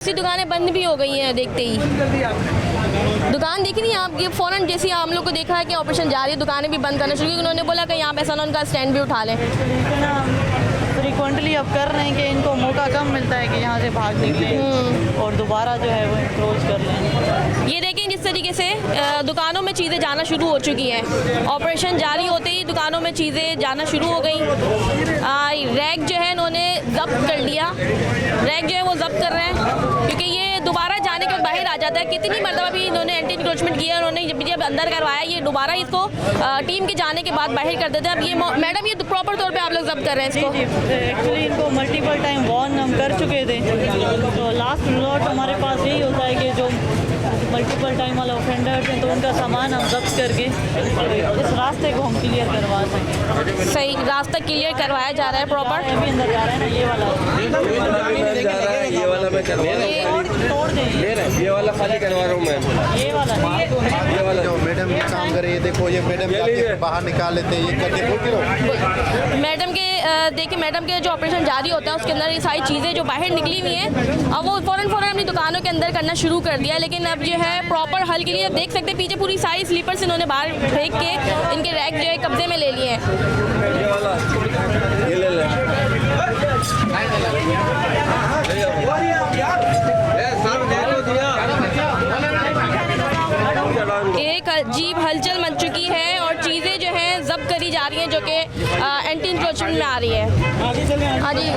ऐसी दुकानें बंद भी हो गई हैं देखते ही। दुकान देखी नहीं आप, ये फ़ौरन जैसे हम लोग को देखा है कि ऑपरेशन जारी है, दुकानें भी बंद करना शुरू की। उन्होंने बोला कि यहाँ पे ऐसा ना उनका स्टैंड भी उठा लें। फ्रीक्वेंटली अब कर रहे हैं कि इनको मौका कम मिलता है कि यहाँ से भाग निकलें और दोबारा जो है वो क्लोज कर लें। ये देखें जिस तरीके से दुकानों में चीज़ें जाना शुरू हो चुकी हैं। ऑपरेशन जारी होते ही दुकानों में चीज़ें जाना शुरू हो गई। रैक जो है इन्होंने जब्त कर लिया, रैक जो है वो जब्त कर रहे हैं क्योंकि ये दोबारा जाने के बाद बाहर आ जाता है। कितनी मरतबा भी इन्होंने एंटी इंक्रोचमेंट किया, उन्होंने जब अंदर करवाया, ये दोबारा इसको टीम के जाने के बाद बाहर कर देते हैं। अब ये मैडम ये प्रॉपर तौर पे आप लोग जब्त कर रहे हैं इसको? एक्चुअली इनको मल्टीपल टाइम वार्न हम कर चुके थे, तो लास्ट रिजॉर्ट हमारे पास यही होता है कि जो मल्टीपल टाइम वाले ऑफेंडर्स हैं तो उनका सामान हम जब्त करके इस रास्ते को हम क्लियर करवा सकें। सही रास्ता क्लियर करवाया जा रहा है प्रॉपर। अभी अंदर जा रहा है ना, ये वाला ये वाला मैं करवा रहा हूँ, तोड़ दें, ये वाला खाली करवा रहा हूँ मैं, ये वाला ये वाला जो मैडम ये काम करे, ये देखो ये मैडम जाके बाहर निकाल लेते हैं, ये करके बोल के मैडम के देखिए, मैडम के जो ऑपरेशन जारी होता है उसके अंदर ये सारी चीज़ें जो बाहर निकली हुई हैं अब वो फ़ौरन अपनी दुकानों के अंदर करना शुरू कर दिया। लेकिन अब जो है प्रॉपर हल के लिए अब देख सकते हैं पीछे पूरी सारी स्लीपर्स इन्होंने बाहर फेंक के इनके रैक जो है कब्जे में ले लिए हैं। ये वाला ये ले ले। एक अजीब हलचल मच चुकी है और चीज़ें जो हैं जब्त करी जा रही हैं जो कि एंटी इंक्रोचमेंट में आ रही है। हाँ जी।